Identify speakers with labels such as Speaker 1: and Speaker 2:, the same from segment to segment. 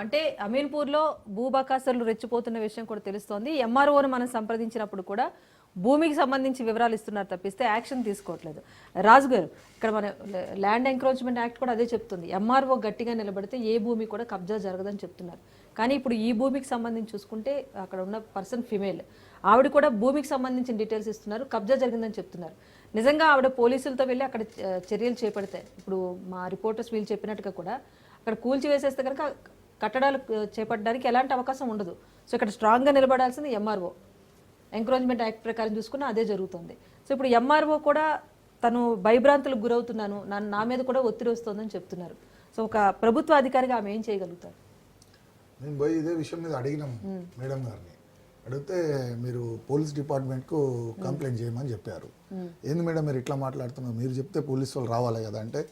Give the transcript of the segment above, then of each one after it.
Speaker 1: అంటే అమీన్పూర్లో భూబకాసులు రెచ్చిపోతున్న విషయం కూడా తెలుస్తోంది. ఎంఆర్ఓను మనం సంప్రదించినప్పుడు కూడా భూమికి సంబంధించి వివరాలు ఇస్తున్నారు తప్పిస్తే యాక్షన్ తీసుకోవట్లేదు. రాజు గారు, ఇక్కడ మన ల్యాండ్ ఎంక్రోచ్మెంట్ యాక్ట్ కూడా అదే చెప్తుంది. ఎంఆర్ఓ గట్టిగా నిలబడితే ఏ భూమి కూడా కబ్జా జరగదని చెప్తున్నారు. కానీ ఇప్పుడు ఈ భూమికి సంబంధించి చూసుకుంటే అక్కడ ఉన్న పర్సన్ ఫిమేల్, ఆవిడ కూడా భూమికి సంబంధించిన డీటెయిల్స్ ఇస్తున్నారు, కబ్జా జరిగిందని చెప్తున్నారు. నిజంగా ఆవిడ పోలీసులతో వెళ్ళి అక్కడ చర్యలు చేపడతాయి. ఇప్పుడు మా రిపోర్టర్స్ వీళ్ళు చెప్పినట్టుగా కూడా అక్కడ కూల్చివేసేస్తే కనుక కట్టడాలు చేపట్టడానికి ఎలాంటి అవకాశం ఉండదు. సో ఇక్కడ స్ట్రాంగ్గా నిలబడాల్సింది ఎంఆర్ఓ. ఎంక్రోచ్మెంట్ యాక్ట్ ప్రకారం చూసుకున్నా అదే జరుగుతుంది. సో ఇప్పుడు ఎంఆర్ఓ కూడా తను భయభ్రాంతులకు గురవుతున్నాను, నా మీద కూడా ఒత్తిడి వస్తుందని చెప్తున్నారు. సో ఒక ప్రభుత్వ అధికారిగా ఆమె ఏం చేయగలుగుతారు?
Speaker 2: నేను పోయి ఇదే విషయం మీద అడిగినాం మేడం గారిని. అడిగితే మీరు పోలీస్ డిపార్ట్మెంట్కు కంప్లైంట్ చేయమని చెప్పారు. ఏంది మేడం మీరు ఇట్లా మాట్లాడుతున్నారు, మీరు చెప్తే పోలీసు వాళ్ళు రావాలి కదా అంటే,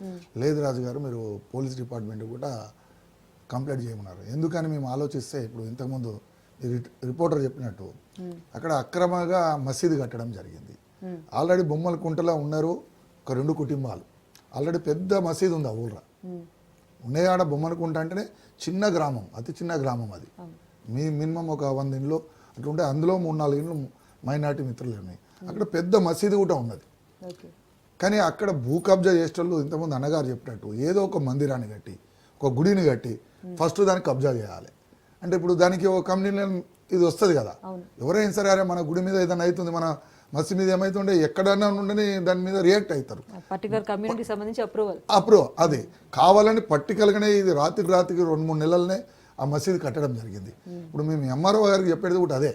Speaker 2: లేదు రాజు గారు మీరు పోలీస్ డిపార్ట్మెంట్ కూడా కంప్లైంట్ చేయమన్నారు. ఎందుకని మేము ఆలోచిస్తే, ఇప్పుడు ఇంతకుముందు రిపోర్టర్ చెప్పినట్టు అక్కడ అక్రమంగా మసీదు కట్టడం జరిగింది. ఆల్రెడీ బొమ్మల కుంటలో ఉన్నారు ఒక 2 కుటుంబాలు. ఆల్రెడీ పెద్ద మసీదు ఉంది ఆ ఊళ్ళో. ఉన్నాయాడ బొమ్మల కుంట అంటేనే చిన్న గ్రామం, అతి చిన్న గ్రామం అది. మినిమం ఒక 100 ఇండ్లు అట్లుంటే అందులో 3-4 ఇండ్లు మైనార్టీ మిత్రులు ఉన్నాయి. అక్కడ పెద్ద మసీదు కూడా ఉన్నది. కానీ అక్కడ భూ కబ్జా చేసేటోళ్ళు ఇంతకుముందు అన్నగారు చెప్పినట్టు ఏదో ఒక మందిరాన్ని కట్టి, ఒక గుడిని కట్టి ఫస్ట్ దానికి కబ్జా చేయాలి. అంటే ఇప్పుడు దానికి ఒక కమ్యూనిటీ ఇది వస్తుంది కదా. ఎవరైనా సరే అరే మన గుడి మీద ఏదైనా అవుతుంది, మన మసీదు మీద ఏమైతుండే ఎక్కడన్నా ఉండని దాని మీద రియాక్ట్ అవుతారు. అప్రూవ్ అది కావాలని పర్టికల్గానే ఇది రాత్రికి 2-3 నెలలనే ఆ మసీదు కట్టడం జరిగింది. ఇప్పుడు మేము ఎంఆర్ఓ గారికి చెప్పేది కూడా అదే.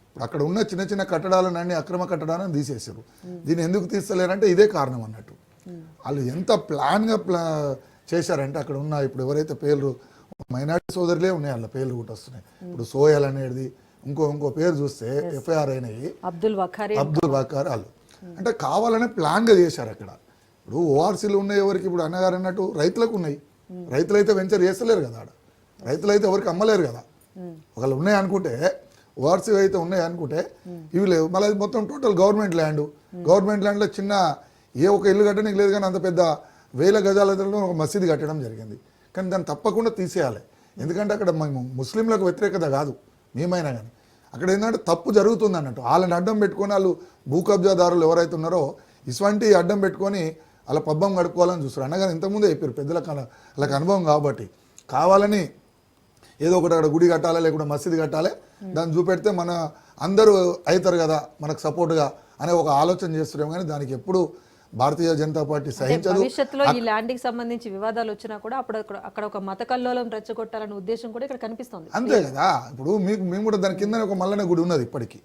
Speaker 2: ఇప్పుడు అక్కడ ఉన్న చిన్న చిన్న కట్టడాలన్నీ అక్రమ కట్టడాలను తీసేసారు. దీన్ని ఎందుకు తీస్తలేరంటే ఇదే కారణం అన్నట్టు. వాళ్ళు ఎంత ప్లాన్గా చేశారంటే అక్కడ ఉన్న ఇప్పుడు ఎవరైతే పేర్లు మైనార్టీ సోదరులే ఉన్నాయి, వాళ్ళ పేర్లు కూడా వస్తున్నాయి. ఇప్పుడు సోయల్ అనేది ఇంకో పేరు చూస్తే ఎఫ్ఐఆర్ అయినాయి, అబ్దుల్ వకార్ వాళ్ళు. అంటే కావాలనే ప్లాన్గా చేశారు అక్కడ. ఇప్పుడు ఓఆర్సీలు ఉన్నాయి ఎవరికి, ఇప్పుడు అన్నగారు అన్నట్టు రైతులకు ఉన్నాయి. రైతులు అయితే వెంచర్ చేస్తలేరు కదా, ఆడ రైతులు అయితే ఎవరికి అమ్మలేరు కదా. ఒకళ్ళు ఉన్నాయి అనుకుంటే, ఓఆర్సీ అయితే ఉన్నాయి అనుకుంటే ఇవి లేవు. మళ్ళీ మొత్తం టోటల్ గవర్నమెంట్ ల్యాండ్లో చిన్న ఏ ఒక ఇల్లు కట్టడానికి లేదు. కానీ అంత పెద్ద 1000 గజాలలో ఒక మసీదు కట్టడం జరిగింది. కానీ దాన్ని తప్పకుండా తీసేయాలి. ఎందుకంటే అక్కడ మేము ముస్లింలకు వ్యతిరేకత కాదు, మేమైనా కానీ అక్కడ ఏంటంటే తప్పు జరుగుతుంది అన్నట్టు. వాళ్ళని అడ్డం పెట్టుకొని వాళ్ళు భూ కబ్జాదారులు ఎవరైతే ఉన్నారో ఇటువంటి అడ్డం పెట్టుకొని వాళ్ళ పబ్బం గడుపుకోవాలని చూస్తారు. అన్నగారు ఇంతకుముందే చెప్పారు, పెద్దలకు వాళ్ళకి అనుభవం కాబట్టి కావాలని ఏదో ఒకటి అక్కడ గుడి కట్టాలి లేకుంటే మసీదు కట్టాలి, దాన్ని చూపెడితే మన అందరూ అవుతారు కదా మనకు సపోర్ట్గా అనే ఒక ఆలోచన చేస్తున్నాం. కానీ దానికి ఎప్పుడు భారతీయ జనతా పార్టీ సహించదు.
Speaker 1: భవిష్యత్తులో ఈ ల్యాండ్కి సంబంధించి వివాదాలు వచ్చినా కూడా అక్కడ ఒక మత కల్లోలం రెచ్చగొట్టాలనే ఉద్దేశం కూడా ఇక్కడ కనిపిస్తుంది.
Speaker 2: అంతే కదా. ఇప్పుడు మేము కూడా దాని కింద ఒక మల్లన్న గుడి ఉన్నది, ఇప్పటికీ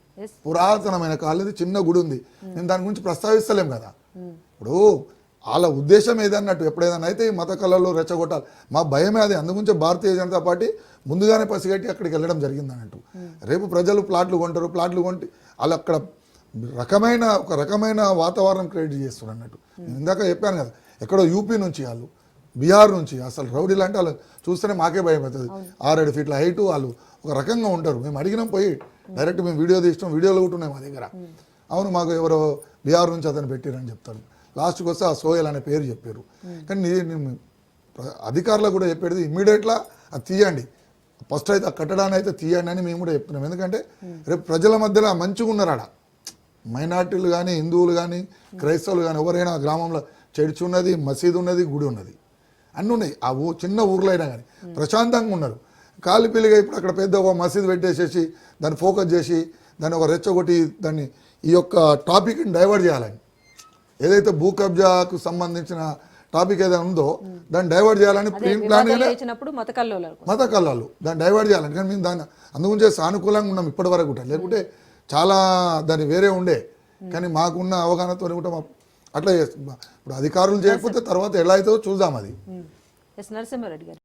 Speaker 2: పురాతనమైన కాలేది చిన్న గుడి ఉంది. మేము దాని గురించి ప్రస్తావిస్తలేం కదా. ఇప్పుడు వాళ్ళ ఉద్దేశం ఏదన్నట్టు ఎప్పుడేదన్నా అయితే ఈ మత కళలో రెచ్చగొట్టాలి, మా భయమే అది. అందుగురించే భారతీయ జనతా పార్టీ ముందుగానే పసిగట్టి అక్కడికి వెళ్ళడం జరిగింది అన్నట్టు. రేపు ప్రజలు ప్లాట్లు కొంటారు, ప్లాట్లు కొంటే వాళ్ళు అక్కడ ఒక రకమైన వాతావరణం క్రియేట్ చేస్తున్నారు అన్నట్టు. ఇందాక చెప్పాను కదా, ఎక్కడో యూపీ నుంచి వాళ్ళు, బీహార్ నుంచి, అసలు రౌడీలు అంటే వాళ్ళు చూస్తేనే మాకే భయం అవుతుంది. 6-7 ఫీట్ల హైటు వాళ్ళు ఒక రకంగా ఉంటారు. మేము అడిగినాం పోయి డైరెక్ట్ మేము వీడియో తీసినాం, వీడియోలు కూడా ఉన్నాయి మా దగ్గర. అవును మాకు ఎవరో బీహార్ నుంచి అతను పెట్టారని చెప్తారు. లాస్ట్కి వస్తే ఆ సోయల్ అనే పేరు చెప్పారు. కానీ అధికారులకు కూడా చెప్పేది ఇమ్మీడియట్గా అది తీయండి, ఫస్ట్ అయితే ఆ కట్టడాన్ని అయితే తీయండి అని మేము కూడా చెప్తున్నాం. ఎందుకంటే రేపు ప్రజల మధ్యలో మంచిగా ఉన్నారు ఆడ. మైనార్టీలు కానీ, హిందువులు కానీ, క్రైస్తవులు కానీ ఎవరైనా గ్రామంలో చర్చి ఉన్నది, మసీదు ఉన్నది, గుడి ఉన్నది, అన్నీ ఉన్నాయి. ఆ చిన్న ఊర్లో అయినా కానీ ప్రశాంతంగా ఉన్నారు. కాలిపిల్లిగా ఇప్పుడు అక్కడ పెద్ద ఒక మసీదు పెట్టేసేసి దాన్ని ఫోకస్ చేసి దాన్ని ఒక రెచ్చగొట్టి దాన్ని ఈ యొక్క టాపిక్ని డైవర్ట్ చేయాలని, ఏదైతే భూ కబ్జాకు సంబంధించిన టాపిక్ ఏదైనా ఉందో దాన్ని డైవర్ట్ చేయాలని ప్లాన్ మత కల్లాలు దాన్ని డైవర్ట్ చేయాలని. కానీ మేము దాన్ని అందుగురించే సానుకూలంగా ఉన్నాం ఇప్పటి వరకు కూడా. లేకుంటే చాలా దాన్ని వేరే ఉండే. కానీ మాకున్న అవగాహనతో కూడా అట్లా చేస్తాం. ఇప్పుడు అధికారులు చేయకపోతే తర్వాత ఎలా అవుతుందో చూద్దాం అది.
Speaker 1: నరసింహారెడ్డి గారు.